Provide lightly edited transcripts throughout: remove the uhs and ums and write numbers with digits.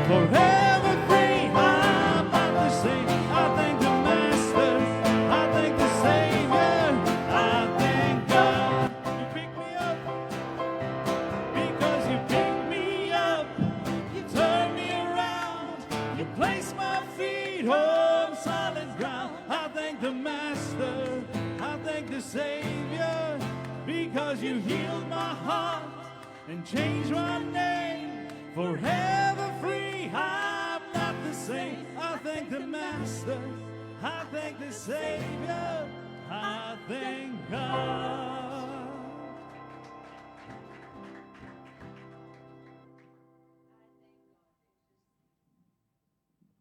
forever free. I'm not the same. I thank the Master. I thank the Savior. I thank God. You pick me up because you pick me up. You turn me around. You place my feet on solid ground. I thank the Master. I thank the Savior because you healed my heart and changed my name. Forever free, I'm not the same. I thank the Master, I thank the Savior, I thank God.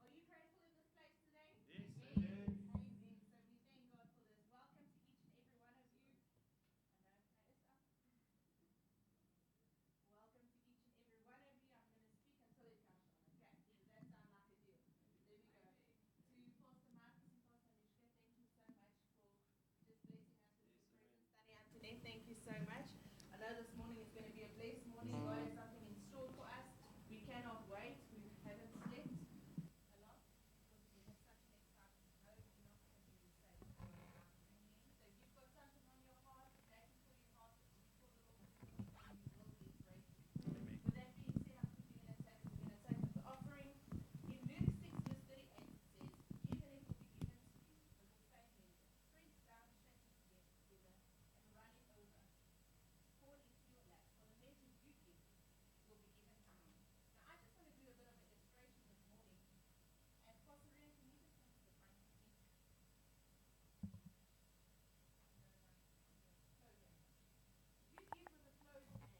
Are you grateful in this place today? Yes, amazing. So we thank God for this. Welcome to each and every one of you. Welcome to each and every one of you. I'm going to speak until it comes on. Okay, does that sound like a deal? There we go. To Pastor Marcus and Pastor Mishka, thank you so much for just blessing us with your presence. Study Antoinette, thank you so much. I know this morning is going to be a blessed morning. God has something in store for us. We cannot wait. We haven't slept a lot because we have such an exciting note. We're not going to be safe. So if you've got something on your heart, that is for your heart, before the Lord, and you will be grateful. With that being said, I'm quickly going to take the offering. In Luke 6, verse 38, it says, "Give and it will be given to you, the good faith measure, pressed down, shaken together, and running over. Pour into your lap, for the measure you give will be given to you." Now, I just want to do a bit of an illustration this morning. And Pastor Rian, can you just come to the front with me? If you give with a closed hand,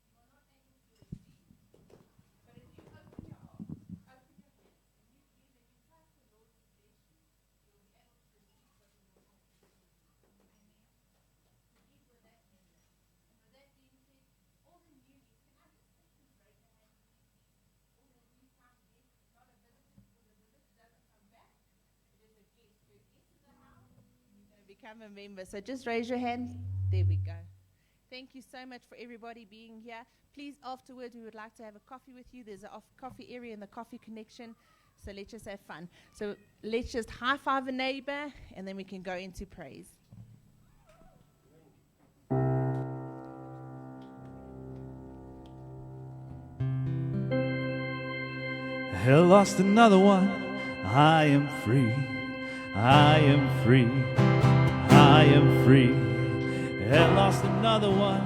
you are not able to receive. But if you open your heart, open your hands, and you give and you trust the Lord to bless you, you'll be able to receive what the Lord has to give you. Amen. To give with that measure. And with that being said, all the newbies, can I just please raise your hand, please? All the new-time guests, it's not a visit, because a visit doesn't come back. It is a guest. You're a guest in the house, you're going to become a member. So just raise your hand. There we go. Thank you so much for everybody being here. Please, afterwards, we would like to have a coffee with you. There's a coffee area in the Coffee Connection. So let's just have fun. So let's just high-five a neighbor, and then we can go into praise. Hell lost another one. I am free. I am free. I am free. Hell lost another one.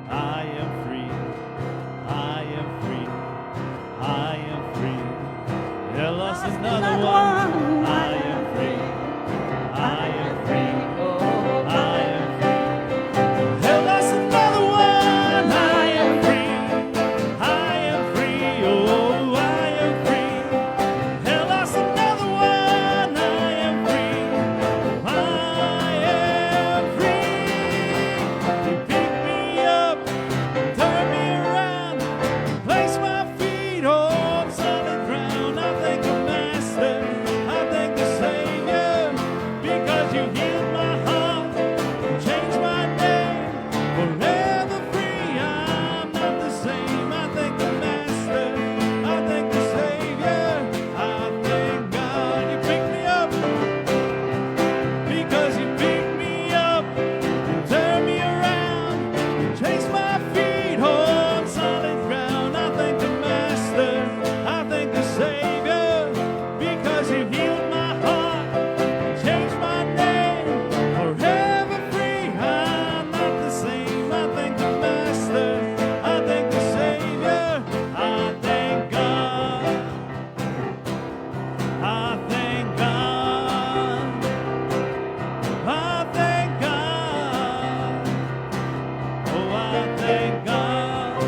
I am free. I am free. I am free. Hell lost another one. I am free. I am free. I am free. Hell lost another one. I am free. I am free. Oh, I am free. Hell lost another one. I am free. I am free. You pick me up, turn me around, place my feet on solid ground. I thank the Master, I thank the Savior, because you healed my heart, changed my name, forever free. I'm not the same. I thank the Master, I thank the Savior, I thank God. You pick me up because you pick me up, you turn me around, you chase my feet on solid ground. I thank the Master, I thank the Savior, because you healed my heart, changed my name, forever free. I'm not the same. I thank the Master, I thank the Savior, I thank God. I thank God. I thank God. Oh, I thank God.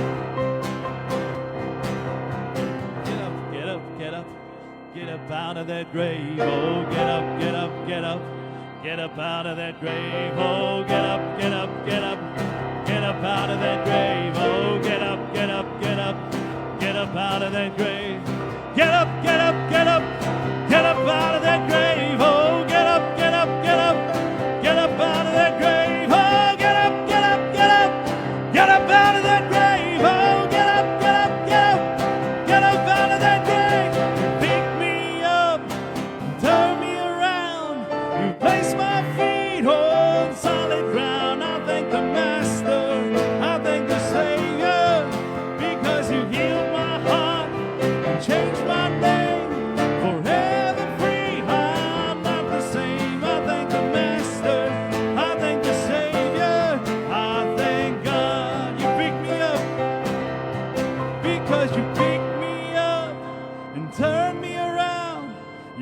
Get up, get up, get up. Get up out of that grave. Oh, get up, get up, get up. Get up out of that grave. Oh, get up, get up, get up. Get up out of that grave. Oh, get up, get up, get up. Get up out of that grave. Get up, get up, get up. Get up out of that grave. Oh, get up, get up, get up. Get up out of that grave. Oh, get up, get up, get up. Get up out of that grave. Oh, get up, get up, get up. Get up out of that grave.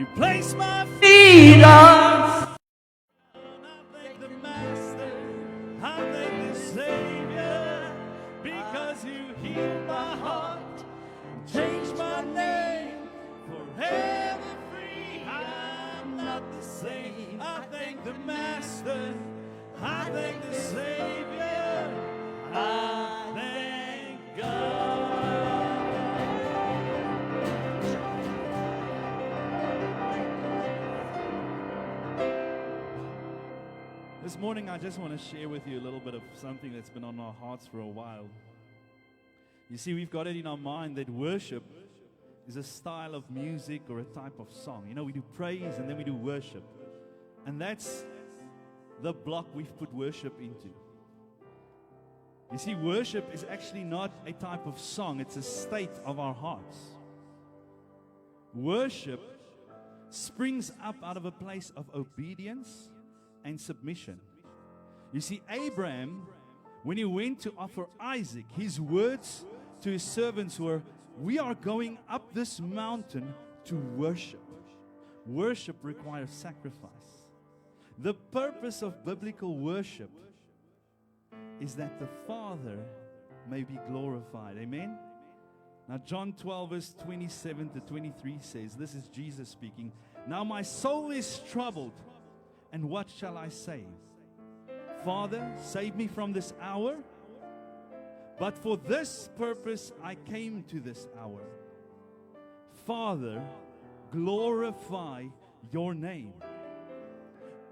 You place my feet on. I thank the Master, I thank the Savior, because you healed my heart, changed my name, forever free. I'm not the same. I thank the Master, I thank the Savior, I thank God. This morning, I just want to share with you a little bit of something that's been on our hearts for a while. You see, we've got it in our mind that worship is a style of music or a type of song. You know, we do praise and then we do worship. And that's the block we've put worship into. You see, worship is actually not a type of song, it's a state of our hearts. Worship springs up out of a place of obedience and submission. You see, Abraham, when he went to offer Isaac, his words to his servants were, "We are going up this mountain to worship." Worship requires sacrifice. The purpose of biblical worship is that the Father may be glorified. Amen? Now, John 12, verse 27 to 23 says, this is Jesus speaking, "Now my soul is troubled, and what shall I say? Father, save me from this hour. But for this purpose I came to this hour. Father, glorify your name."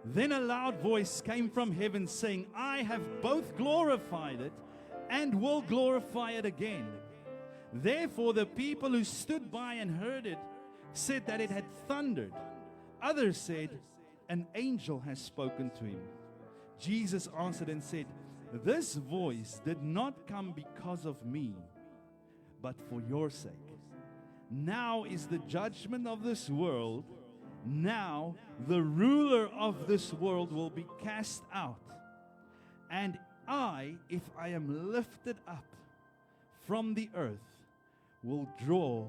Then a loud voice came from heaven saying, "I have both glorified it and will glorify it again." Therefore the people who stood by and heard it said that it had thundered. Others said, "An angel has spoken to him." Jesus answered and said, "This voice did not come because of me, but for your sake. Now is the judgment of this world. Now the ruler of this world will be cast out. And I, if I am lifted up from the earth, will draw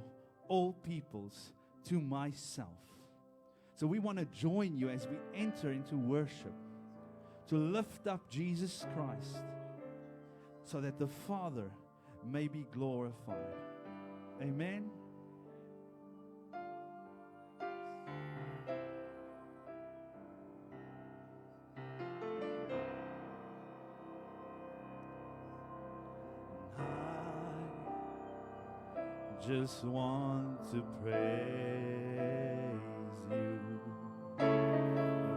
all peoples to myself." So we want to join you as we enter into worship to lift up Jesus Christ so that the Father may be glorified. Amen. I just want to praise you.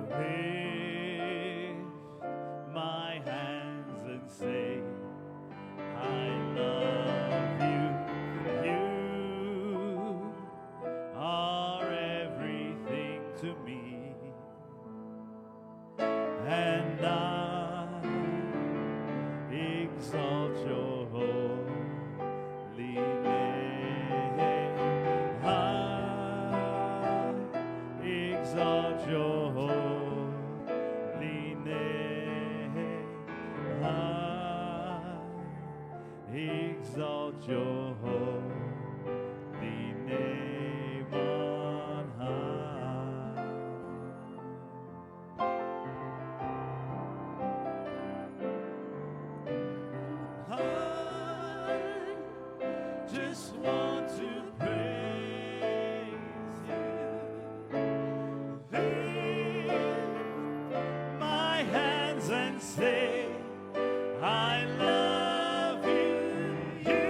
Lift my hands and say, I love you. You are everything to me. And I exalt your holy name. I exalt your holy name. I exalt your holy name on high. I just want to praise you. Lift my hands and say, I love you. You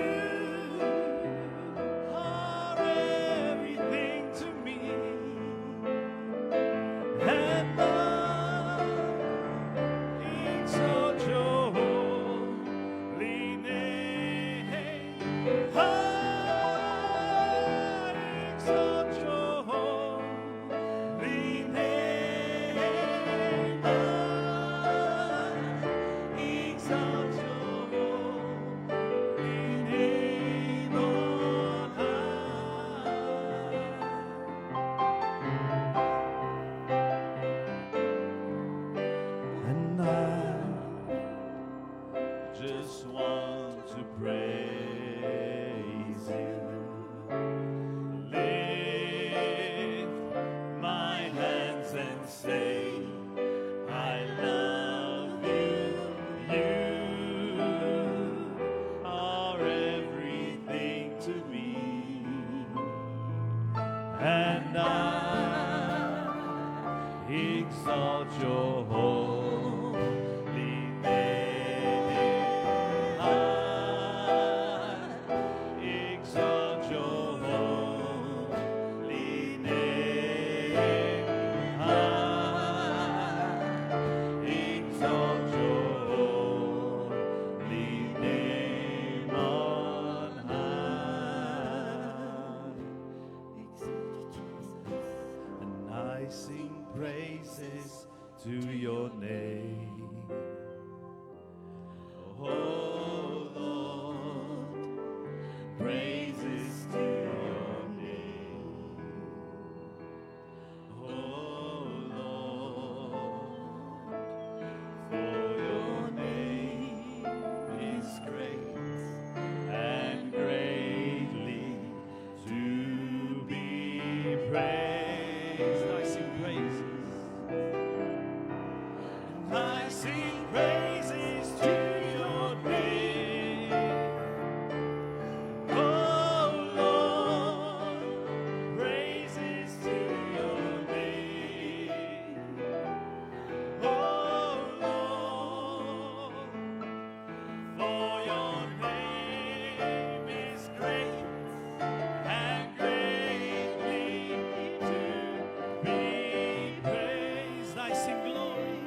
and I exalt your holy name. I exalt your holy name. I exalt your holy name on high. And I sing praises to your name. Oh Lord, praises to your name. Oh Lord, for your name is great and greatly to be praised. I sing praises. I sing praises to your name. Oh Lord, praises to your name. Oh Lord, for your name is great and greatly to be praised. I sing glory.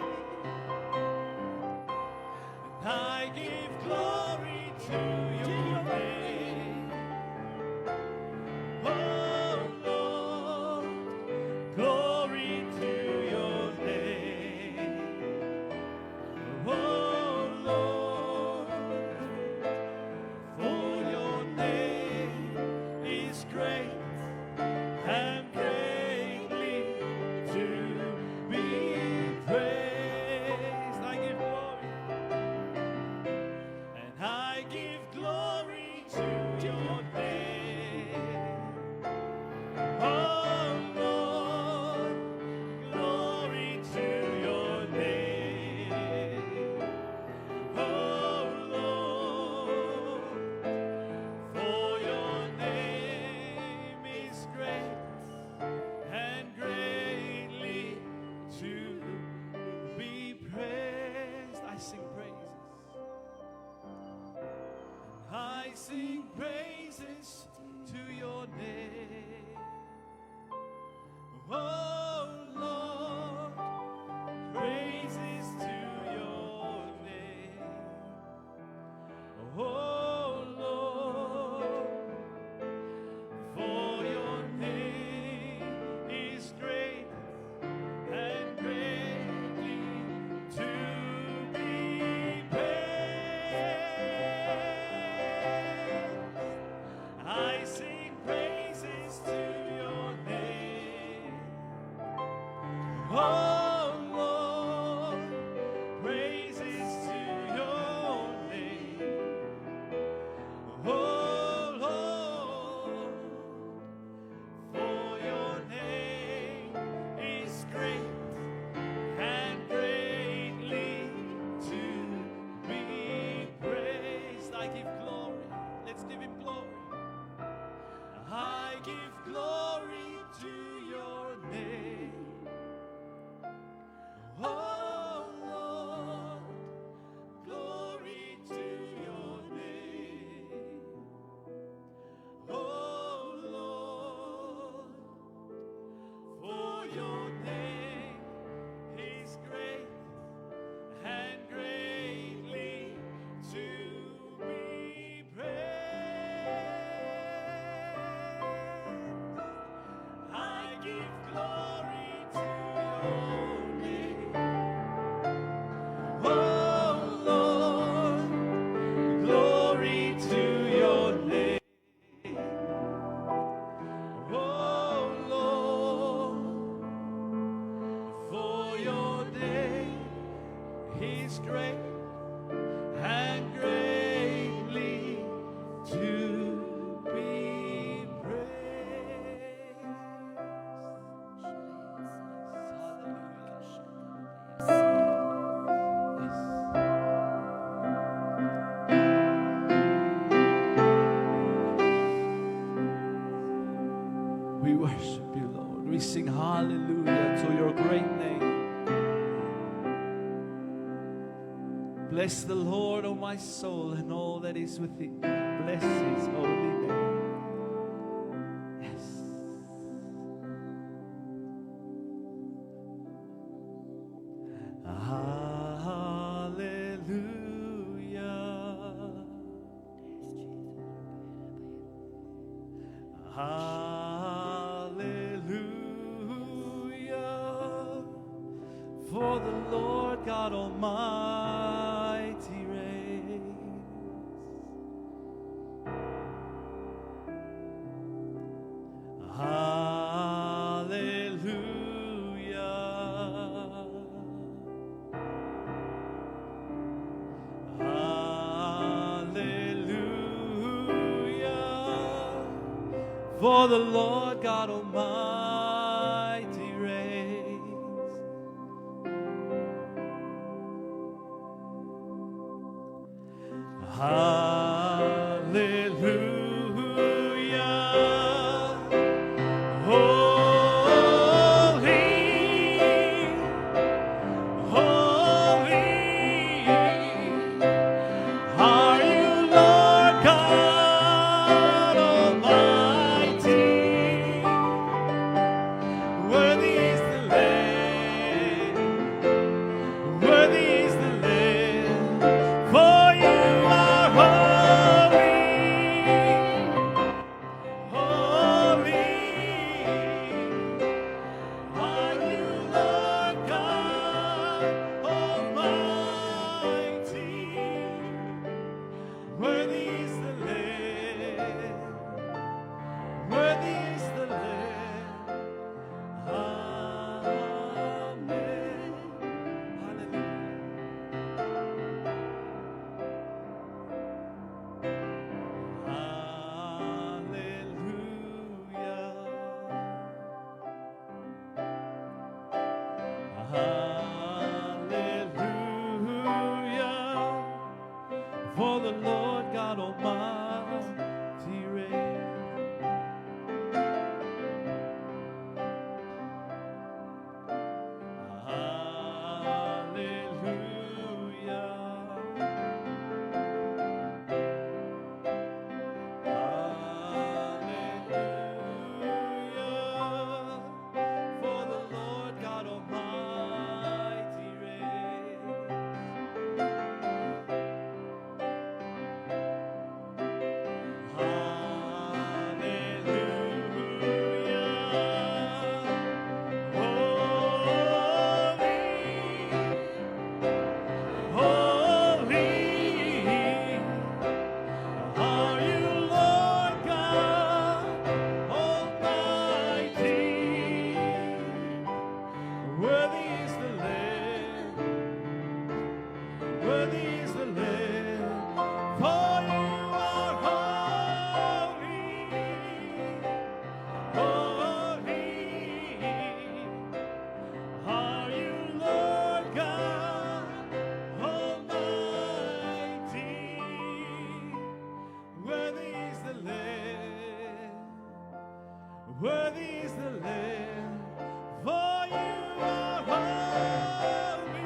I give glory to your name. Oh Lord, glory to your name. Oh Lord, for your name is great and greatly to be praised. I give glory. And I give glory to your name. Oh Lord, glory to your name. Oh Lord, for your name is great and greatly to be praised. I sing praises. I sing praises to your name. Oh Lord, praises to your name. Oh Lord, for your name is great and greatly to be praised. I sing praises to your name. Oh Lord, praises to your name. Oh Lord, for your name is great and greatly to be praised. I give glory. Let's give him glory. I give glory to your name. Oh Lord, glory to your name. Oh Lord, for your name is great and greatly to be praised. I give glory to your name. Oh Lord, glory to your name. Oh Lord, for your name is great and greatly to be praised. Hallelujah. We worship you, Lord. We sing hallelujah to your great name. Bless the Lord, O my soul, and all that is within me. Bless his holy name. Yes. Hallelujah. Hallelujah. For the Lord God Almighty reigns. Hallelujah. Hallelujah. For the Lord God Almighty reigns. Hallelujah. Holy, holy are you, Lord God Almighty. Worthy is the Lamb, worthy is the Lamb, for you are holy, holy are you, Lord God Almighty. Worthy is the Lamb, worthy is the Lamb. Amen. Hallelujah. For the Lord God Almighty reigns. Hallelujah. For the Lord God Almighty reigns. Worthy is the Lamb, for you are holy,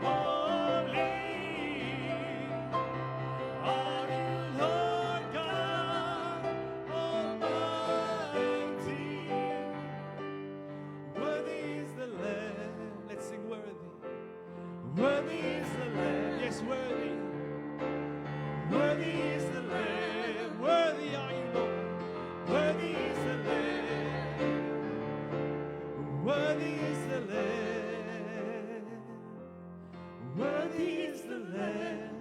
holy are you, Lord God Almighty. Worthy is the Lamb. Let's sing worthy. Worthy is the Lamb. Yes, worthy. Worthy is the Lamb. Worthy are you, Lord. Worthy is the Lamb, worthy is the Lamb, worthy is the Lamb,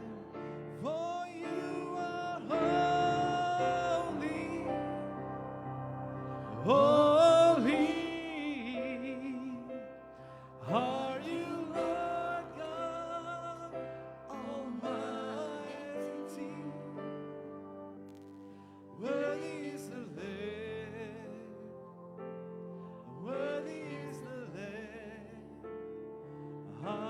for you are holy, holy are you, Lord God Almighty. Worthy is the Lamb, worthy is the Lamb. Amen.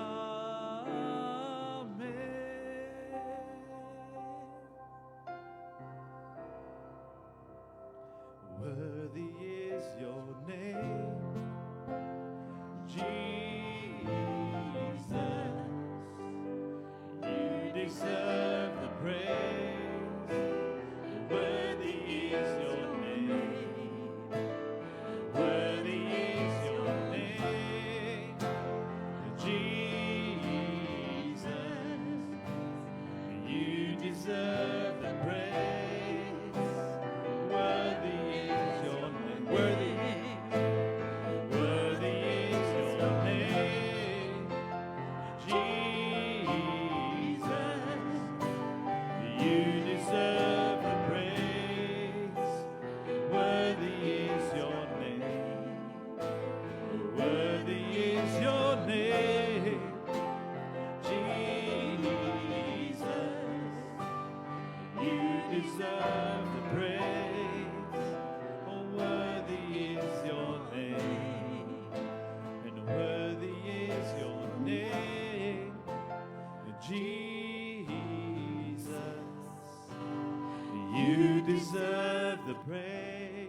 deserve the praise.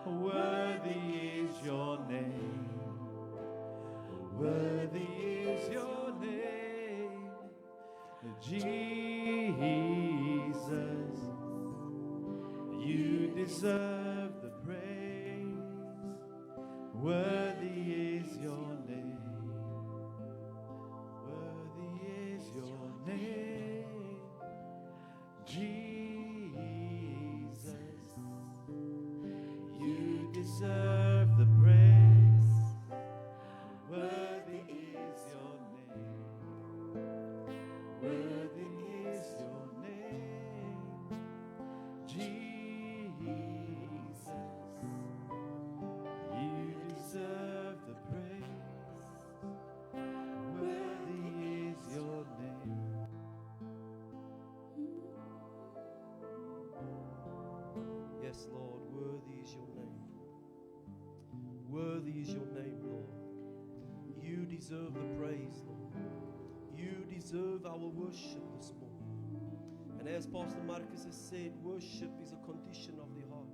Worthy is your name. Worthy is your name, Jesus. You deserve the praise. Worthy is your name. Worthy is your name, Jesus. You deserve the praise. Worthy is your name. Worthy is your name, Jesus. You deserve the praise. Worthy is your name. Yes, Lord, worthy is your name. Worthy is your name, Lord. You deserve the praise, Lord. You deserve our worship this morning. And as Pastor Marcus has said, worship is a condition of the heart.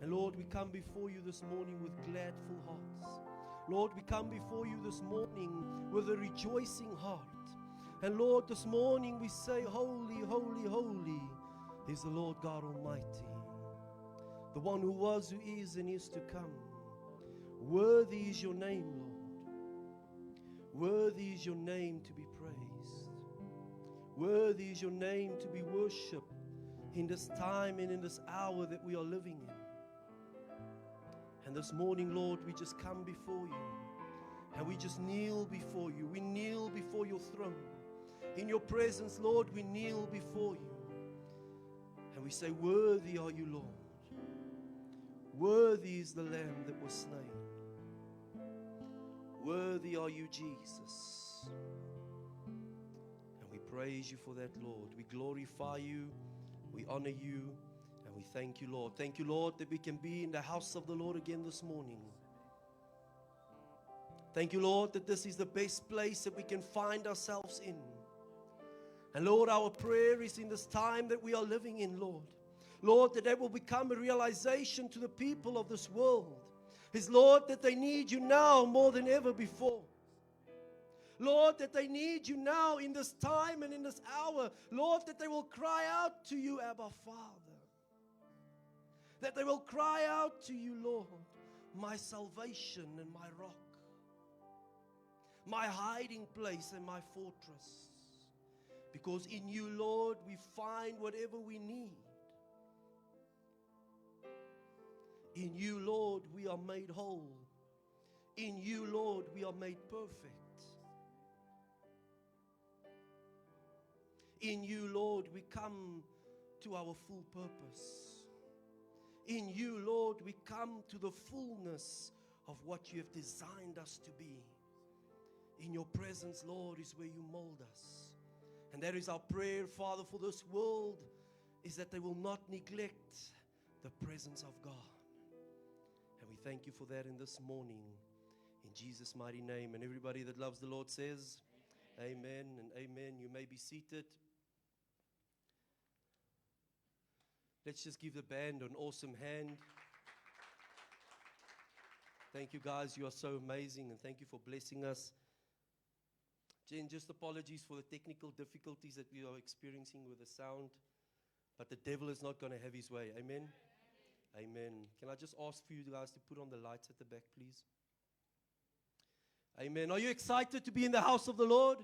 And Lord, we come before you this morning with gladful hearts. Lord, we come before you this morning with a rejoicing heart. And Lord, this morning we say, holy, holy, holy is the Lord God Almighty, the one who was, who is, and is to come. Worthy is your name, Lord. Worthy is your name to be praised. Worthy is your name to be worshipped in this time and in this hour that we are living in. And this morning, Lord, we just come before you and we just kneel before you. We kneel before your throne. In your presence, Lord, we kneel before you. And we say, worthy are you, Lord. Worthy is the Lamb that was slain. Worthy are you, Jesus. And we praise you for that, Lord. We glorify you, we honor you, and we thank you, Lord. Thank you, Lord, that we can be in the house of the Lord again this morning. Thank you, Lord, that this is the best place that we can find ourselves in. And Lord, our prayer is in this time that we are living in, Lord. Lord, that will become a realization to the people of this world. Is, Lord, that they need you now more than ever before. Lord, that they need you now in this time and in this hour. Lord, that they will cry out to you, Abba Father. That they will cry out to you, Lord, my salvation and my rock, my hiding place and my fortress. Because in you, Lord, we find whatever we need. In you, Lord, we are made whole. In you, Lord, we are made perfect. In you, Lord, we come to our full purpose. In you, Lord, we come to the fullness of what you have designed us to be. In your presence, Lord, is where you mold us. And that is our prayer, Father, for this world, is that they will not neglect the presence of God. And we thank you for that in this morning, in Jesus' mighty name. And everybody that loves the Lord says, amen and amen. You may be seated. Let's just give the band an awesome hand. Thank you, guys. You are so amazing, and thank you for blessing us. Jen, just apologies for the technical difficulties that we are experiencing with the sound, but the devil is not going to have his way. Amen? Amen. Can I just ask for you guys to put on the lights at the back, please? Amen. Are you excited to be in the house of the Lord?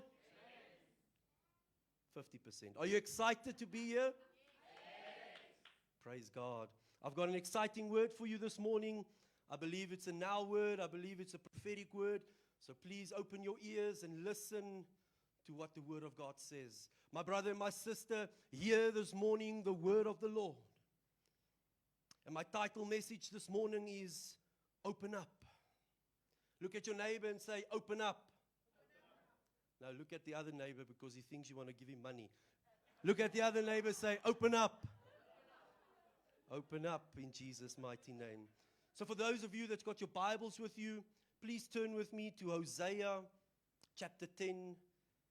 50%. Are you excited to be here? Praise God. I've got an exciting word for you this morning. I believe it's a now word. I believe it's a prophetic word. So please open your ears and listen to what the word of God says. My brother and my sister, hear this morning the word of the Lord. And my title message this morning is, open up. Look at your neighbor and say, open up. Now look at the other neighbor because he thinks you want to give him money. Look at the other neighbor and say, open up. Open up in Jesus' mighty name. So for those of you that's got your Bibles with you, please turn with me to Hosea chapter 10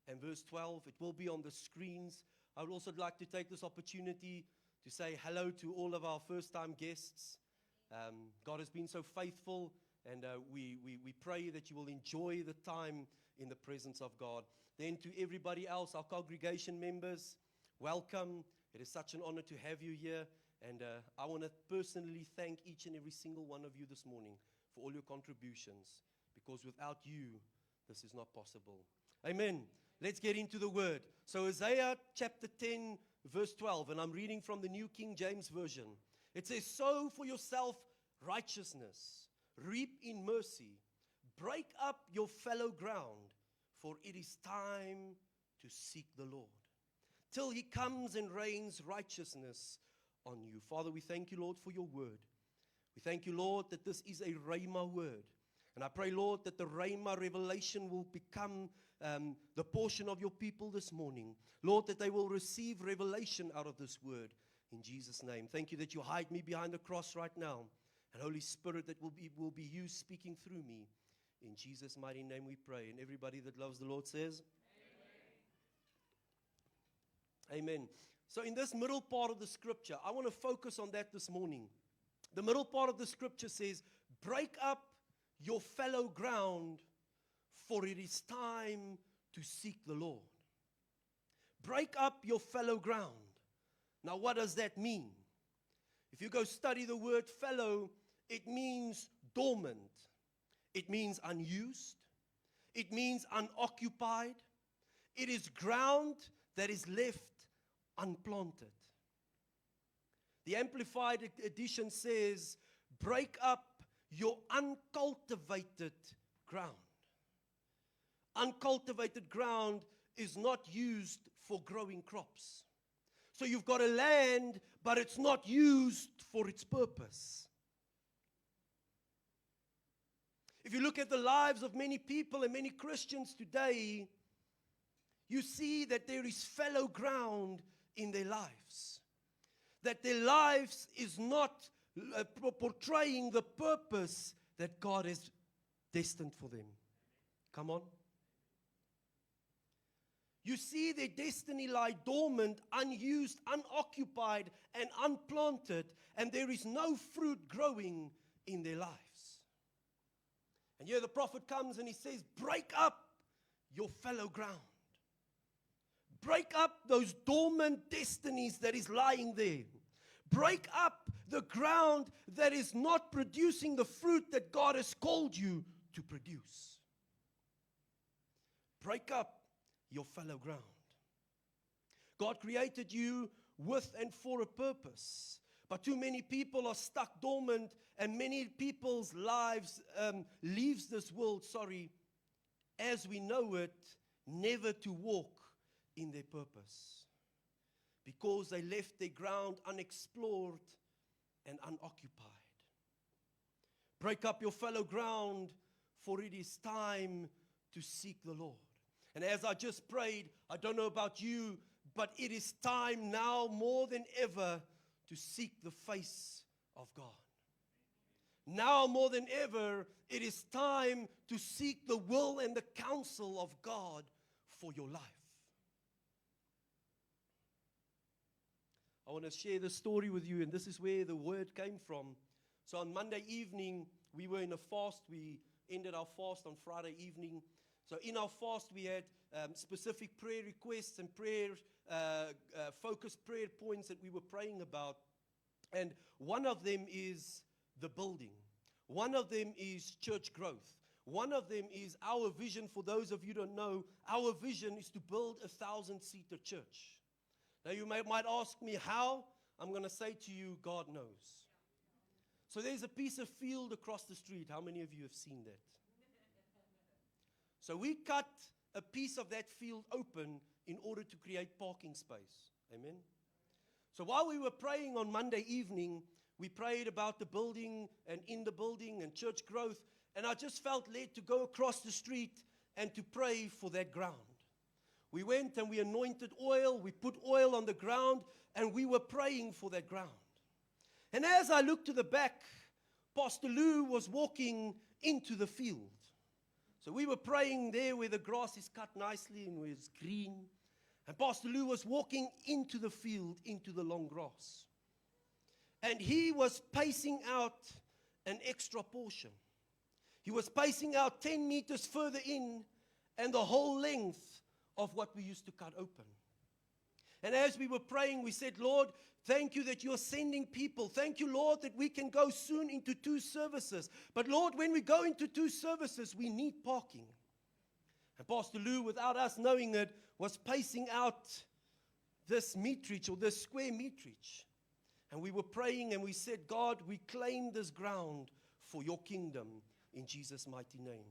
and verse 12. It will be on the screens. I would also like to take this opportunity to say hello to all of our first-time guests. God has been so faithful, and we pray that you will enjoy the time in the presence of God. Then to everybody else, our congregation members, welcome. It is such an honor to have you here, and I want to personally thank each and every single one of you this morning for all your contributions, because without you, this is not possible. Amen. Let's get into the word. So Isaiah chapter 10, verse 12, and I'm reading from the New King James Version. It says, sow for yourself righteousness, reap in mercy, break up your fallow ground, for it is time to seek the Lord, till he comes and rains righteousness on you. Father, we thank you, Lord, for your word. We thank you, Lord, that this is a Rhema word. And I pray, Lord, that the Rhema revelation will become the portion of your people this morning. Lord, that they will receive revelation out of this word. In Jesus' name. Thank you that you hide me behind the cross right now. And Holy Spirit, that will be you speaking through me. In Jesus' mighty name we pray. And everybody that loves the Lord says, Amen. Amen. So in this middle part of the scripture, I want to focus on that this morning. The middle part of the scripture says, break up your fallow ground, for it is time to seek the Lord. Break up your fallow ground. Now, what does that mean? If you go study the word fallow, it means dormant. It means unused. It means unoccupied. It is ground that is left unplanted. The Amplified Edition says, break up your uncultivated ground. Uncultivated ground is not used for growing crops. So you've got a land, but it's not used for its purpose. If you look at the lives of many people and many Christians today, you see that there is fallow ground in their lives. That their lives is not portraying the purpose that God has destined for them. Come on. You see their destiny lie dormant, unused, unoccupied, and unplanted, and there is no fruit growing in their lives. And here the prophet comes and he says, break up your fallow ground. Break up those dormant destinies that is lying there. Break up the ground that is not producing the fruit that God has called you to produce. Break up your fallow ground. God created you with and for a purpose. But too many people are stuck dormant, and many people's lives leaves this world, as we know it, never to walk in their purpose. Because they left their ground unexplored and unoccupied. Break up your fallow ground, for it is time to seek the Lord. And as I just prayed, I don't know about you, but it is time now more than ever to seek the face of God. Now more than ever, it is time to seek the will and the counsel of God for your life. I want to share the story with you, and this is where the word came from. So on Monday evening, we were in a fast. We ended our fast on Friday evening. So in our fast, we had specific prayer requests and focused prayer points that we were praying about. And one of them is the building. One of them is church growth. One of them is our vision. For those of you who don't know, our vision is to build a 1,000-seater church. Now you might ask me how. I'm going to say to you, God knows. So there's a piece of field across the street. How many of you have seen that? So we cut a piece of that field open in order to create parking space. Amen. So while we were praying on Monday evening, we prayed about the building and in the building and church growth. And I just felt led to go across the street and to pray for that ground. We went and we anointed oil. We put oil on the ground and we were praying for that ground. And as I looked to the back, Pastor Lou was walking into the field. So we were praying there where the grass is cut nicely and where it's green. And Pastor Lou was walking into the field, into the long grass. And he was pacing out an extra portion. He was pacing out 10 meters further in and the whole length of what we used to cut open. And as we were praying, we said, Lord, thank you that you're sending people. Thank you, Lord, that we can go soon into 2 services. But Lord, when we go into 2 services, we need parking. And Pastor Lou, without us knowing it, was pacing out this meterage or this square meterage. And we were praying and we said, God, we claim this ground for your kingdom in Jesus' mighty name.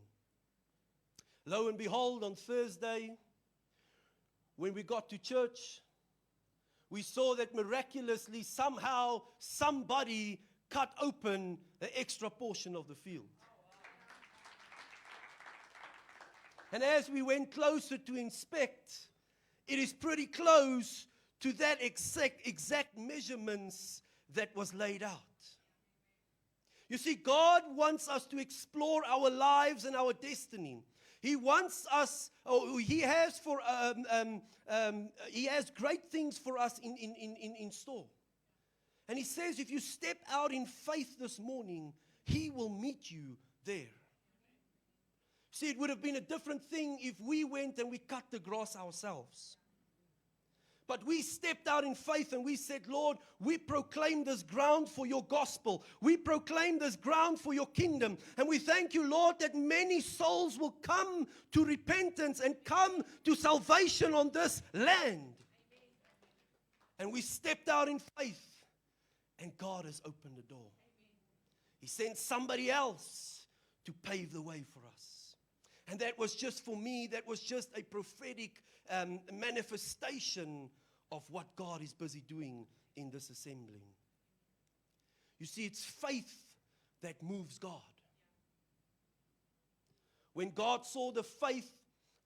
Lo and behold, on Thursday, when we got to church, we saw that miraculously, somehow, somebody cut open the extra portion of the field. And as we went closer to inspect, it is pretty close to that exact measurements that was laid out. You see, God wants us to explore our lives and our destiny. He wants us, He has great things for us in store. And He says, if you step out in faith this morning, He will meet you there. See, it would have been a different thing if we went and we cut the grass ourselves. But we stepped out in faith and we said, Lord, we proclaim this ground for your gospel. We proclaim this ground for your kingdom. And we thank you, Lord, that many souls will come to repentance and come to salvation on this land. And we stepped out in faith and God has opened the door. He sent somebody else to pave the way for us. And that was just for me, that was just a prophetic manifestation of what God is busy doing in this assembly. You see, it's faith that moves God. When God saw the faith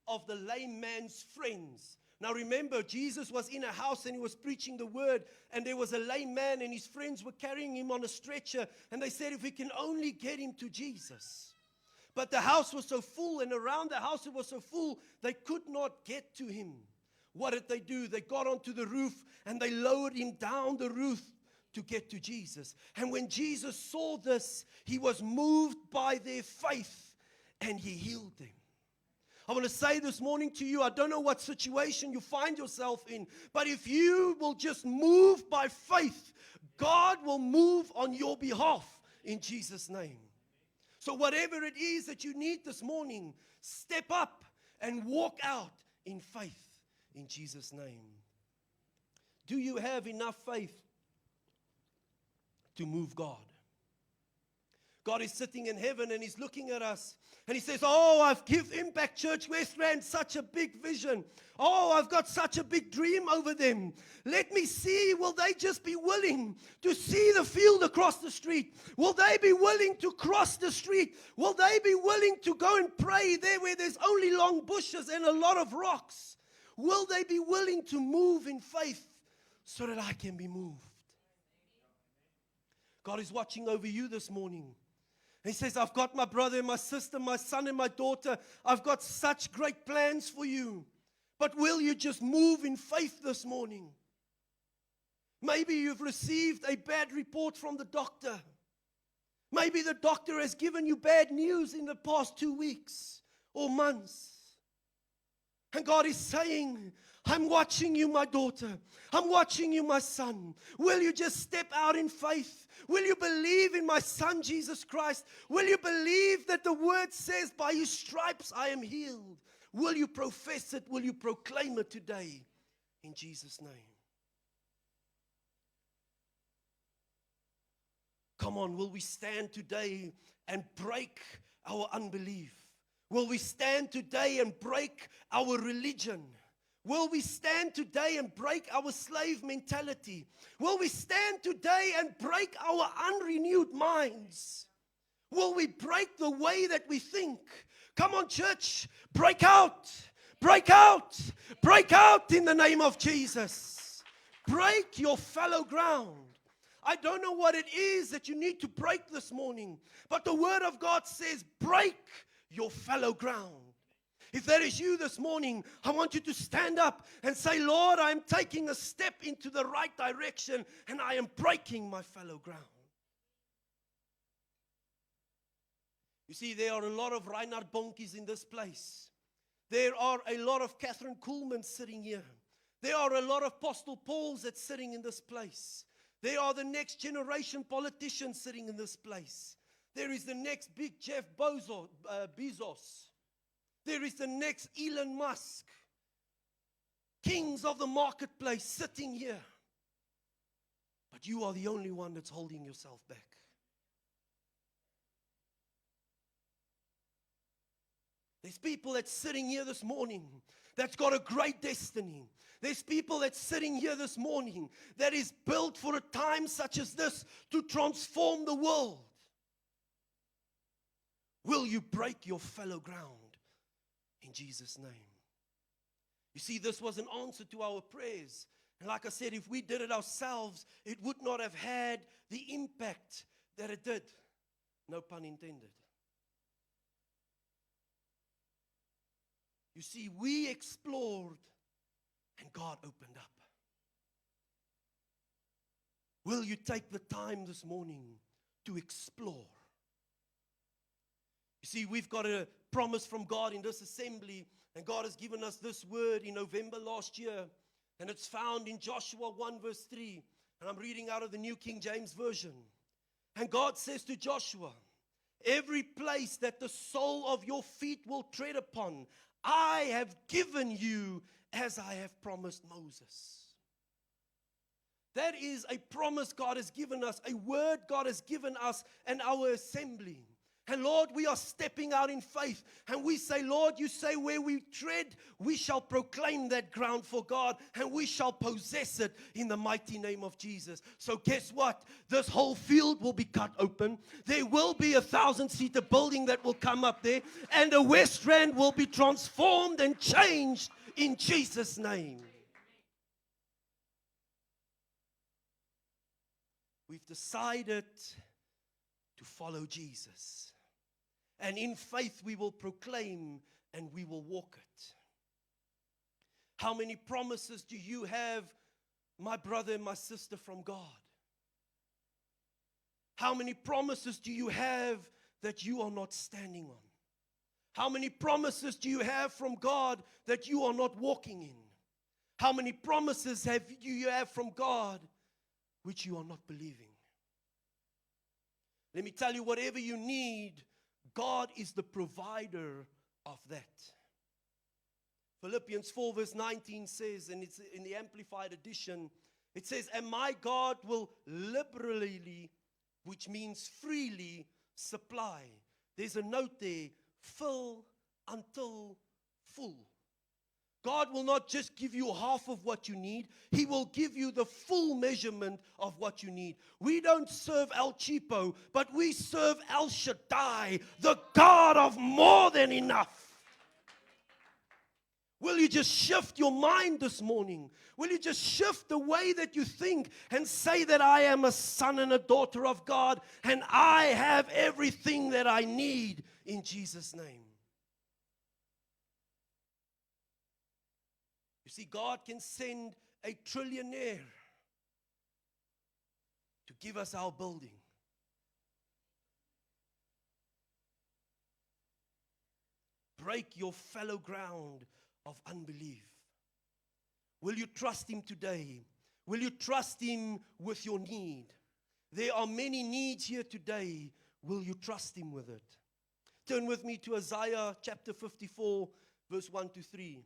of the lame man's friends. Now remember, Jesus was in a house and he was preaching the word, and there was a lame man and his friends were carrying him on a stretcher, and they said, if we can only get him to Jesus. But the house was so full, and around the house it was so full, they could not get to him. What did they do? They got onto the roof and they lowered him down the roof to get to Jesus. And when Jesus saw this, he was moved by their faith and he healed them. I want to say this morning to you, I don't know what situation you find yourself in, but if you will just move by faith, God will move on your behalf in Jesus' name. So whatever it is that you need this morning, step up and walk out in faith in Jesus' name. Do you have enough faith to move God? God is sitting in heaven and he's looking at us and he says, oh, I've given Impact Church West Rand such a big vision. Oh, I've got such a big dream over them. Let me see, will they just be willing to see the field across the street? Will they be willing to cross the street? Will they be willing to go and pray there where there's only long bushes and a lot of rocks? Will they be willing to move in faith so that I can be moved? God is watching over you this morning. He says, I've got my brother and my sister, my son and my daughter. I've got such great plans for you. But will you just move in faith this morning? Maybe you've received a bad report from the doctor. Maybe the doctor has given you bad news in the past 2 weeks or months. And God is saying, I'm watching you, my daughter. I'm watching you, my son. Will you just step out in faith? Will you believe in my son, Jesus Christ? Will you believe that the word says, by his stripes I am healed? Will you profess it? Will you proclaim it today in Jesus' name? Come on, will we stand today and break our unbelief? Will we stand today and break our religion? Will we stand today and break our slave mentality? Will we stand today and break our unrenewed minds? Will we break the way that we think? Come on, church, break out, break out, break out in the name of Jesus. Break your fallow ground. I don't know what it is that you need to break this morning, but the word of God says, break your fallow ground. If that is you this morning, I want you to stand up and say, Lord, I am taking a step into the right direction and I am breaking my fallow ground. You see, there are a lot of Reinhard Bonkies in this place. There are a lot of Catherine Kuhlmans sitting here. There are a lot of Apostle Pauls that's sitting in this place. There are the next generation politicians sitting in this place. There is the next big Jeff Bezos. There is the next Elon Musk. Kings of the marketplace sitting here. But you are the only one that's holding yourself back. There's people that's sitting here this morning that's got a great destiny. There's people that's sitting here this morning that is built for a time such as this to transform the world. Will you break your fallow ground in Jesus' name? You see, this was an answer to our prayers. And like I said, if we did it ourselves, it would not have had the impact that it did. No pun intended. You see, we explored and God opened up. Will you take the time this morning to explore? You see, we've got a promise from God in this assembly, and God has given us this word in November last year, and it's found in Joshua 1 verse 3, and I'm reading out of the New King James Version. And God says to Joshua, every place that the sole of your feet will tread upon, I have given you as I have promised Moses. That is a promise God has given us, a word God has given us and our assembly. And Lord, we are stepping out in faith. And we say, Lord, you say where we tread, we shall proclaim that ground for God. And we shall possess it in the mighty name of Jesus. So guess what? This whole field will be cut open. There will be 1,000-seater building that will come up there. And the West Rand will be transformed and changed in Jesus' name. We've decided to follow Jesus. And in faith we will proclaim and we will walk it. How many promises do you have, my brother and my sister, from God? How many promises do you have that you are not standing on? How many promises do you have from God that you are not walking in? How many promises do you have from God which you are not believing? Let me tell you, whatever you need, God is the provider of that. Philippians 4 verse 19 says, and it's in the Amplified Edition, it says, and my God will liberally, which means freely, supply. There's a note there, fill until full. God will not just give you half of what you need. He will give you the full measurement of what you need. We don't serve El Cheapo, but we serve El Shaddai, the God of more than enough. Will you just shift your mind this morning? Will you just shift the way that you think and say that I am a son and a daughter of God and I have everything that I need in Jesus' name? You see, God can send a trillionaire to give us our building. Break your fallow ground of unbelief. Will you trust Him today? Will you trust Him with your need? There are many needs here today. Will you trust Him with it? Turn with me to Isaiah chapter 54, verse 1 to 3.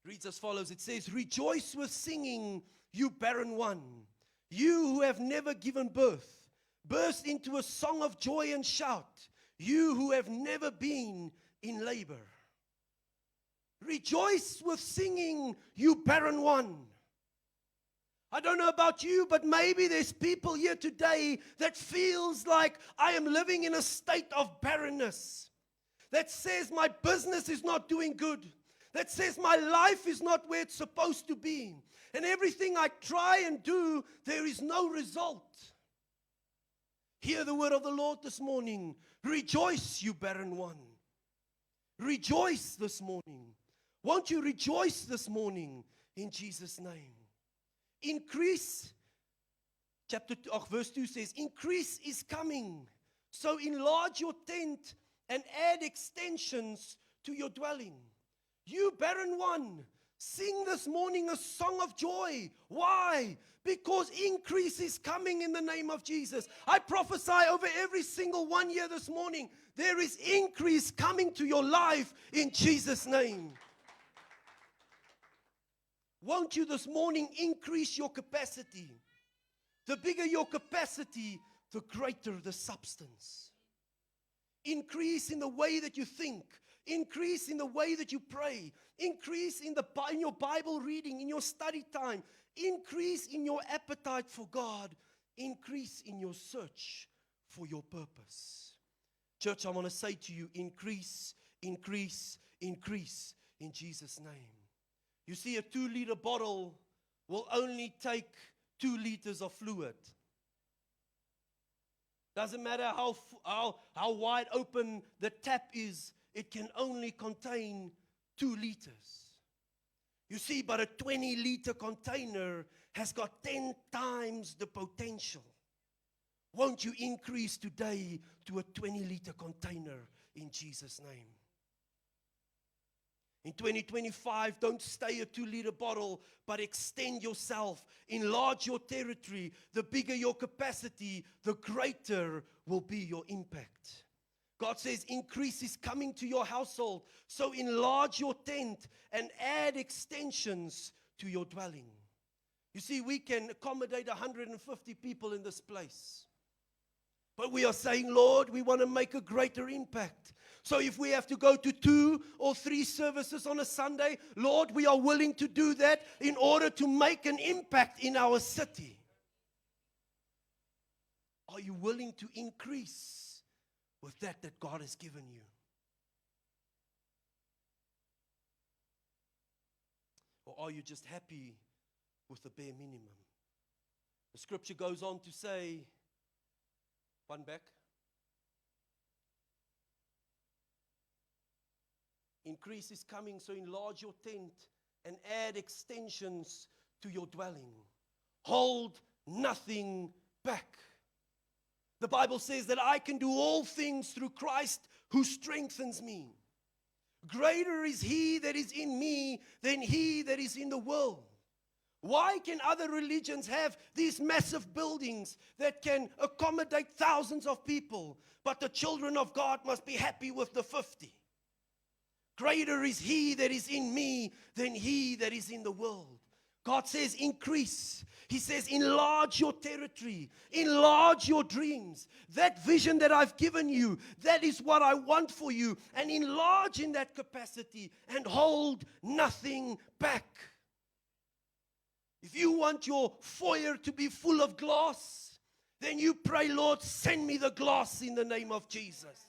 Reads as follows. It says, rejoice with singing, you barren one, you who have never given birth. Burst into a song of joy and shout, you who have never been in labor. Rejoice with singing, you barren one. I don't know about you, but maybe there's people here today that feels like I am living in a state of barrenness. That says my business is not doing good. That says my life is not where it's supposed to be. And everything I try and do, there is no result. Hear the word of the Lord this morning. Rejoice, you barren one. rejoice this morning? Won't you rejoice this morning in Jesus' name? Increase, verse 2 says, increase is coming. So enlarge your tent and add extensions to your dwelling. You barren one, sing this morning a song of joy. Why? Because increase is coming in the name of Jesus. I prophesy over every single one here this morning, there is increase coming to your life in Jesus' name. Won't you this morning increase your capacity? The bigger your capacity, the greater the substance. Increase in the way that you think. Increase in the way that you pray. Increase in your Bible reading, in your study time. Increase in your appetite for God. Increase in your search for your purpose. Church, I want to say to you, increase, increase, increase in Jesus' name. You see, a 2-liter bottle will only take 2 liters of fluid. Doesn't matter how wide open the tap is, it can only contain 2 liters. You see, but a 20-liter container has got 10 times the potential. Won't you increase today to a 20-liter container in Jesus' name? In 2025, don't stay a 2-liter bottle, but extend yourself. Enlarge your territory. The bigger your capacity, the greater will be your impact. God says increase is coming to your household. So enlarge your tent and add extensions to your dwelling. You see, we can accommodate 150 people in this place. But we are saying, Lord, we want to make a greater impact. So if we have to go to 2 or 3 services on a Sunday, Lord, we are willing to do that in order to make an impact in our city. Are you willing to increase with that God has given you? Or are you just happy with the bare minimum? The scripture goes on to say, one back. Increase is coming, so enlarge your tent and add extensions to your dwelling. Hold nothing back. The Bible says that I can do all things through Christ who strengthens me. Greater is He that is in me than he that is in the world. Why can other religions have these massive buildings that can accommodate thousands of people, but the children of God must be happy with the 50? Greater is He that is in me than he that is in the world. God says increase. He says enlarge your territory. Enlarge your dreams. That vision that I've given you, that is what I want for you. And enlarge in that capacity and hold nothing back. If you want your foyer to be full of glass, then you pray, Lord, send me the glass in the name of Jesus.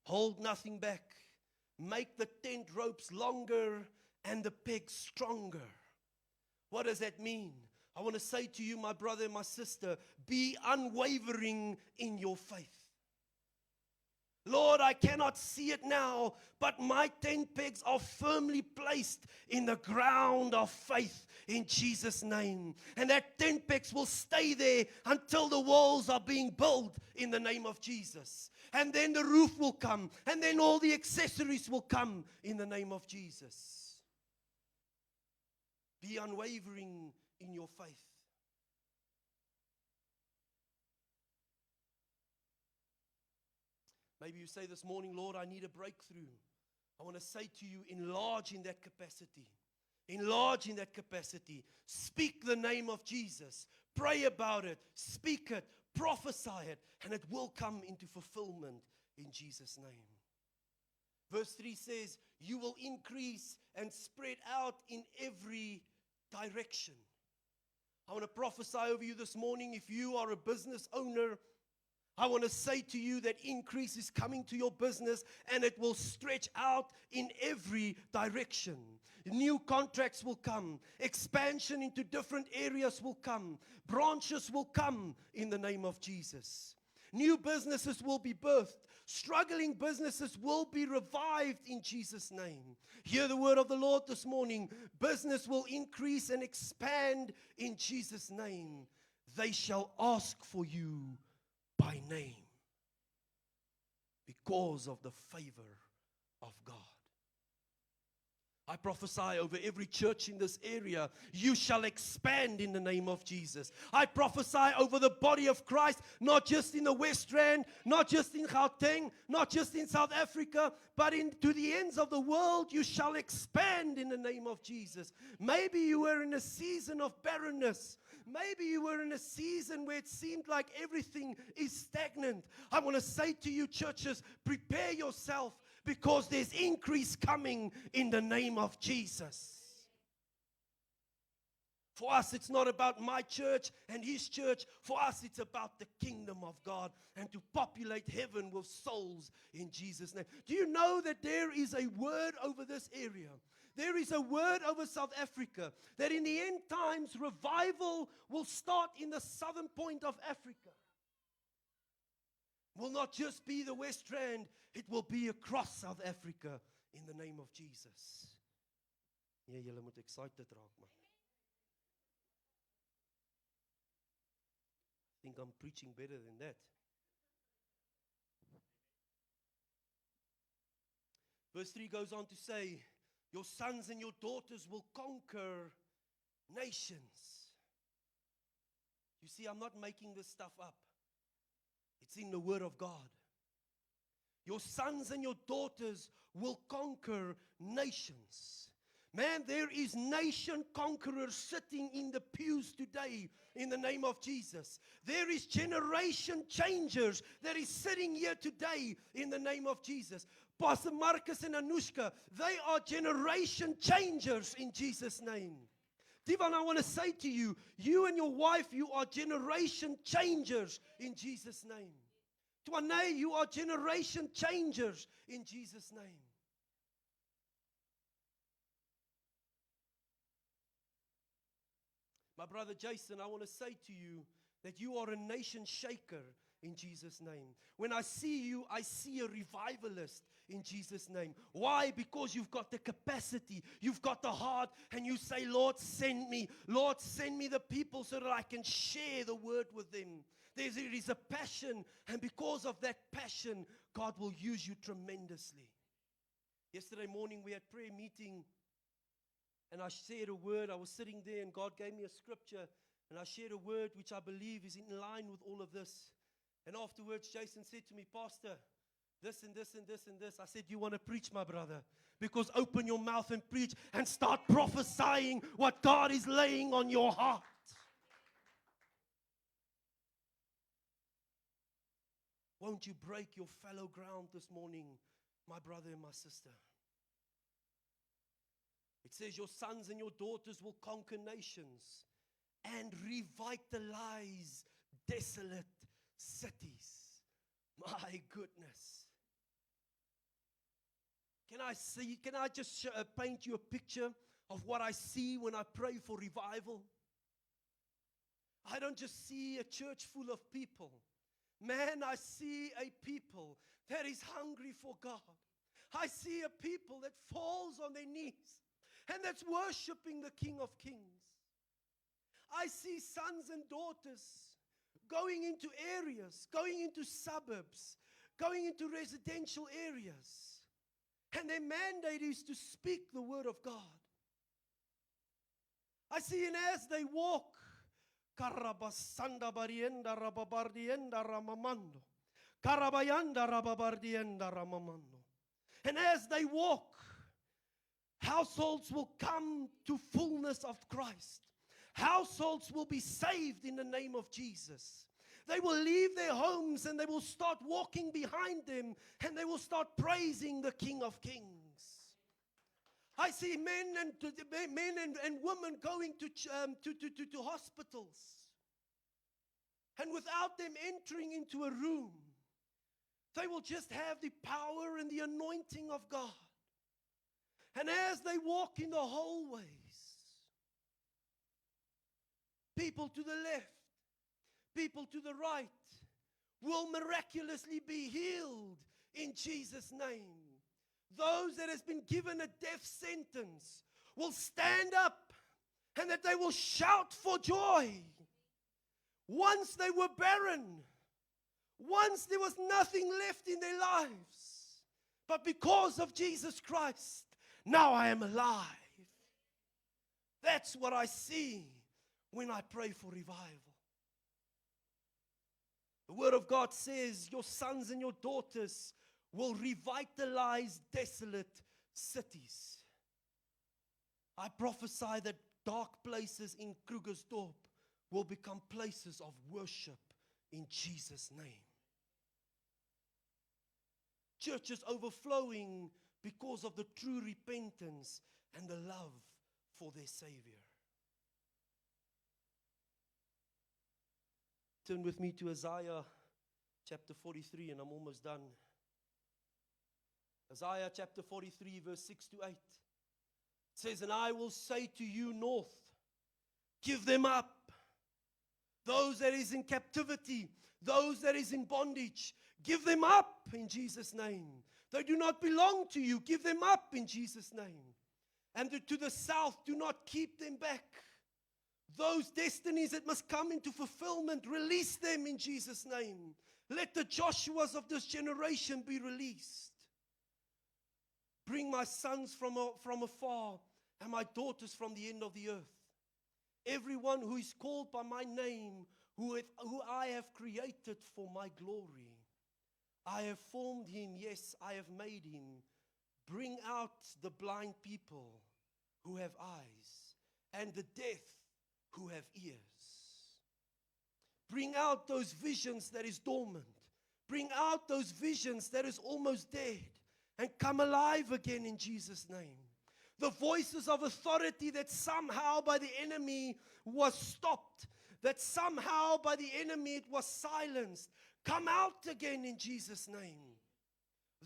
Hold nothing back. Make the tent ropes longer and the pegs stronger. What does that mean? I want to say to you, my brother and my sister, be unwavering in your faith. Lord, I cannot see it now, but my tent pegs are firmly placed in the ground of faith in Jesus' name. And that tent pegs will stay there until the walls are being built in the name of Jesus. And then the roof will come, and then all the accessories will come in the name of Jesus. Be unwavering in your faith. Maybe you say this morning, Lord, I need a breakthrough. I want to say to you, enlarge in that capacity. Enlarge in that capacity. Speak the name of Jesus. Pray about it. Speak it. Prophesy it. And it will come into fulfillment in Jesus' name. Verse 3 says, you will increase and spread out in every direction. I want to prophesy over you this morning. If you are a business owner, I want to say to you that increase is coming to your business and it will stretch out in every direction. New contracts will come. Expansion into different areas will come. Branches will come in the name of Jesus. New businesses will be birthed. Struggling businesses will be revived in Jesus' name. Hear the word of the Lord this morning. Business will increase and expand in Jesus' name. They shall ask for you by name because of the favor of God. I prophesy over every church in this area, you shall expand in the name of Jesus. I prophesy over the body of Christ, not just in the West Rand, not just in Gauteng, not just in South Africa, but into the ends of the world, you shall expand in the name of Jesus. Maybe you were in a season of barrenness. Maybe you were in a season where it seemed like everything is stagnant. I want to say to you, churches, prepare yourself, because there's increase coming in the name of Jesus. For us, it's not about my church and his church. For us, it's about the kingdom of God and to populate heaven with souls in Jesus' name. Do you know that there is a word over this area? There is a word over South Africa that in the end times, revival will start in the southern point of Africa. Will not just be the West Rand, it will be across South Africa in the name of Jesus. Ja, julle moet excited raak, man. I think I'm preaching better than that. Verse 3 goes on to say, your sons and your daughters will conquer nations. You see, I'm not making this stuff up. It's in the Word of God. Your sons and your daughters will conquer nations. Man, there is nation conquerors sitting in the pews today in the name of Jesus. There is generation changers that is sitting here today in the name of Jesus. Pastor Marcus and Anushka, they are generation changers in Jesus' name. Divan, I want to say to you, you and your wife, you are generation changers in Jesus' name. Twane, you are generation changers in Jesus' name. My brother Jason, I want to say to you that you are a nation shaker in Jesus' name. When I see you, I see a revivalist in Jesus' name. Why? Because you've got the capacity, you've got the heart, and you say, Lord, send me. Lord, send me the people so that I can share the word with them. There is a passion, and because of that passion, God will use you tremendously. Yesterday morning, we had prayer meeting, and I shared a word. I was sitting there, and God gave me a scripture, and I shared a word which I believe is in line with all of this. And afterwards, Jason said to me, Pastor, this and this and this and this. I said, you want to preach, my brother? Because open your mouth and preach and start prophesying what God is laying on your heart. Won't you break your fallow ground this morning, my brother and my sister? It says your sons and your daughters will conquer nations and revitalize desolate cities. My goodness. Can I just paint you a picture of what I see when I pray for revival? I don't just see a church full of people. Man, I see a people that is hungry for God. I see a people that falls on their knees and that's worshiping the King of Kings. I see sons and daughters going into areas, going into suburbs, going into residential areas. And their mandate is to speak the word of God. I see, and as they walk, Karabasanda barienda rababardienda ramamando. Karabayanda rababardienda ramamando. And as they walk, households will come to fullness of Christ. Households will be saved in the name of Jesus. They will leave their homes and they will start walking behind them and they will start praising the King of Kings. I see men and women going to hospitals. And without them entering into a room, they will just have the power and the anointing of God. And as they walk in the hallways, people to the left, people to the right will miraculously be healed in Jesus' name. Those that has been given a death sentence will stand up and that they will shout for joy. Once they were barren, once there was nothing left in their lives, but because of Jesus Christ, now I am alive. That's what I see when I pray for revival. The Word of God says your sons and your daughters will revitalize desolate cities. I prophesy that dark places in Krugersdorp will become places of worship in Jesus' name. Churches overflowing because of the true repentance and the love for their Savior. Turn with me to Isaiah chapter 43, and I'm almost done. Isaiah chapter 43, verse 6 to 8. It says, and I will say to you, north, give them up. Those that is in captivity, those that is in bondage, give them up in Jesus' name. They do not belong to you. Give them up in Jesus' name. And to the south, do not keep them back. Those destinies that must come into fulfillment, release them in Jesus' name. Let the Joshuas of this generation be released. Bring my sons from afar and my daughters from the end of the earth. Everyone who is called by my name, who I have created for my glory. I have formed him, yes, I have made him. Bring out the blind people who have eyes, and the deaf who have ears. Bring out those visions that is dormant. Bring out those visions that is almost dead, and come alive again in Jesus' name. The voices of authority that somehow by the enemy was stopped, that somehow by the enemy it was silenced, come out again in Jesus' name.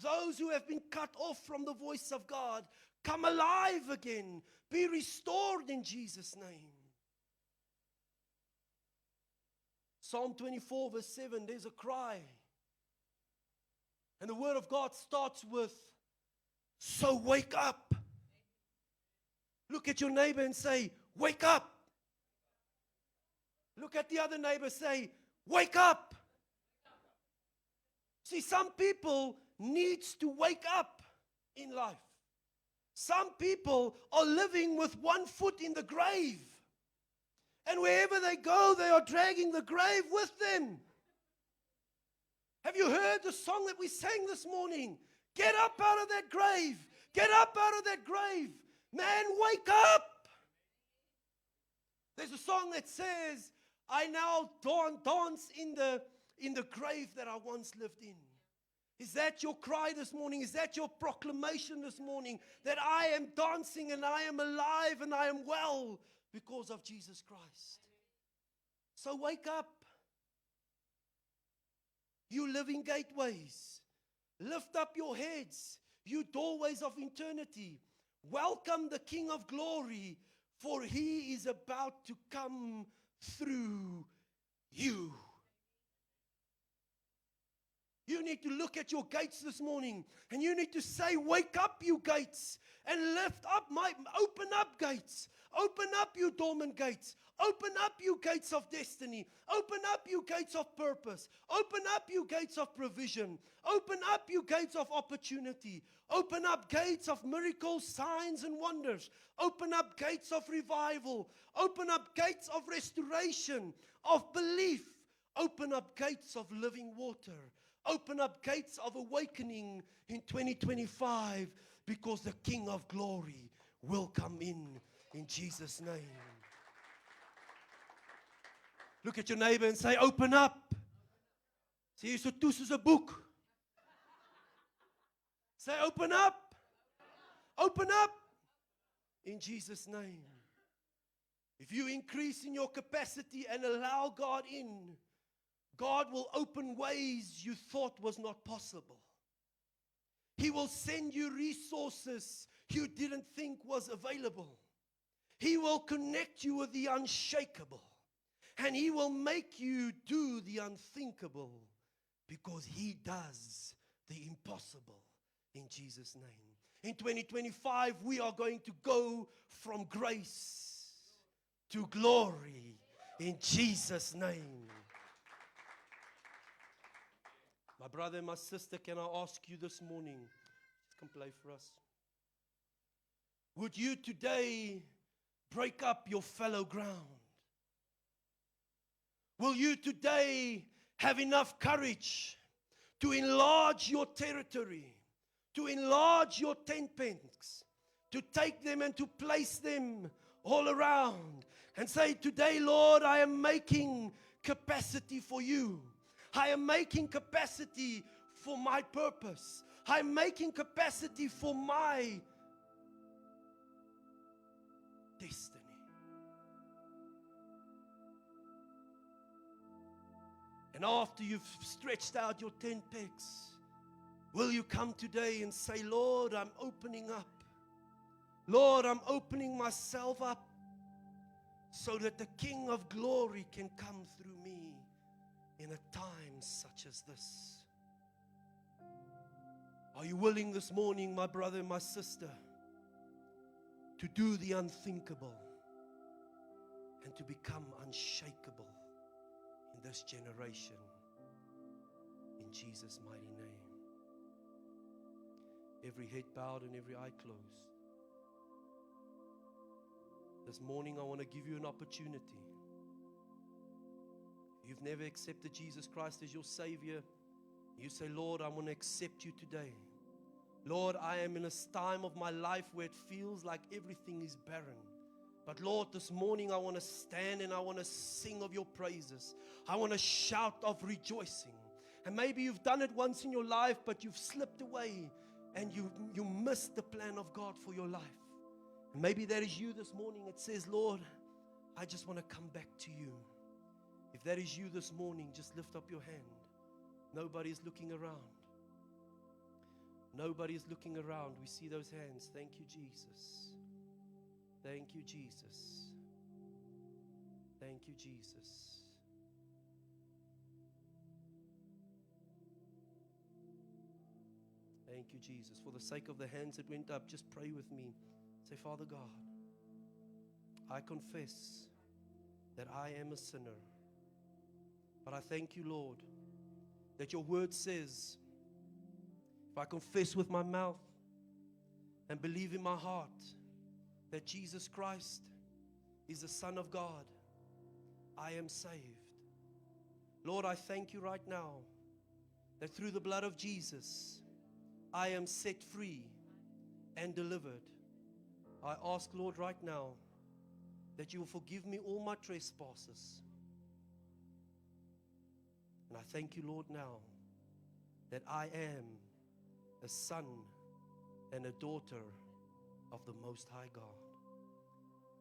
Those who have been cut off from the voice of God, come alive again, be restored in Jesus' name. Psalm 24 verse 7, there's a cry. And the word of God starts with, so wake up. Look at your neighbor and say, wake up. Look at the other neighbor, say, wake up. See, some people need to wake up in life. Some people are living with one foot in the grave. And wherever they go, they are dragging the grave with them. Have you heard the song that we sang this morning? Get up out of that grave. Get up out of that grave. Man, wake up. There's a song that says, I now dance in the grave that I once lived in. Is that your cry this morning? Is that your proclamation this morning? That I am dancing and I am alive and I am well because of Jesus Christ. So wake up. You living gateways. Lift up your heads, you doorways of eternity. Welcome the King of glory, for he is about to come through you. You need to look at your gates this morning and you need to say, wake up, you gates, and lift up open up gates. Open up, you dormant gates. Open up, you gates of destiny. Open up, you gates of purpose. Open up, you gates of provision. Open up, you gates of opportunity. Open up gates of miracles, signs, and wonders. Open up gates of revival. Open up gates of restoration, of belief. Open up gates of living water. Open up gates of awakening in 2025, because the King of glory will come in Jesus' name. Look at your neighbor and say, open up. Sê jy so toe soos 'n boek. Say, open up. Open up. In Jesus' name. If you increase in your capacity and allow God in, God will open ways you thought was not possible. He will send you resources you didn't think was available. He will connect you with the unshakable. And He will make you do the unthinkable, because He does the impossible in Jesus' name. In 2025, we are going to go from grace to glory in Jesus' name. My brother and my sister, can I ask you this morning, just come play for us. Would you today break up your fallow ground? Will you today have enough courage to enlarge your territory, to enlarge your tent pegs, to take them and to place them all around and say, today, Lord, I am making capacity for you. I am making capacity for my purpose. I'm making capacity for my destiny. And after you've stretched out your tent pegs, will you come today and say, Lord, I'm opening up. Lord, I'm opening myself up so that the King of glory can come through me in a time such as this. Are you willing this morning, my brother and my sister, to do the unthinkable and to become unshakable in this generation? In Jesus' mighty name. Every head bowed and every eye closed. This morning I want to give you an opportunity. You've never accepted Jesus Christ as your Savior. You say, Lord, I want to accept you today. Lord, I am in a time of my life where it feels like everything is barren. But Lord, this morning I want to stand and I want to sing of your praises. I want to shout of rejoicing. And maybe you've done it once in your life, but you've slipped away and you missed the plan of God for your life. And maybe that is you this morning. It says, Lord, I just want to come back to you. If that is you this morning, just lift up your hand. Nobody is looking around. Nobody is looking around. We see those hands. Thank you, Jesus. Thank you, Jesus. Thank you, Jesus. Thank you, Jesus. For the sake of the hands that went up, just pray with me. Say, Father God, I confess that I am a sinner. But I thank you, Lord, that your word says, if I confess with my mouth and believe in my heart that Jesus Christ is the Son of God, I am saved. Lord, I thank you right now that through the blood of Jesus, I am set free and delivered. I ask, Lord, right now that you will forgive me all my trespasses. And I thank you, Lord, now that I am a son and a daughter of the Most High God.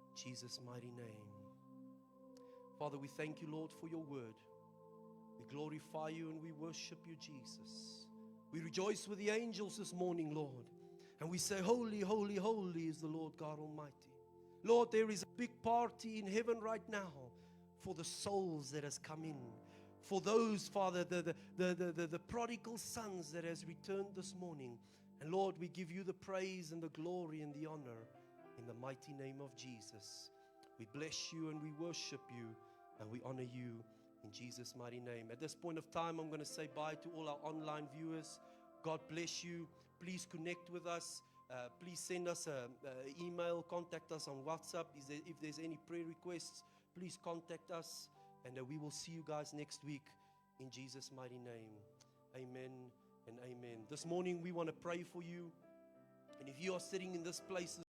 In Jesus' mighty name. Father, we thank you, Lord, for your word. We glorify you and we worship you, Jesus. We rejoice with the angels this morning, Lord. And we say, holy, holy, holy is the Lord God Almighty. Lord, there is a big party in heaven right now for the souls that has come in. For those, Father, the prodigal sons that has returned this morning. And Lord, we give you the praise and the glory and the honor in the mighty name of Jesus. We bless you and we worship you and we honor you in Jesus' mighty name. At this point of time, I'm going to say bye to all our online viewers. God bless you. Please connect with us. Please send us an email. Contact us on WhatsApp. If there's any prayer requests, please contact us. And we will see you guys next week in Jesus' mighty name. Amen and amen. This morning we want to pray for you. And if you are sitting in this place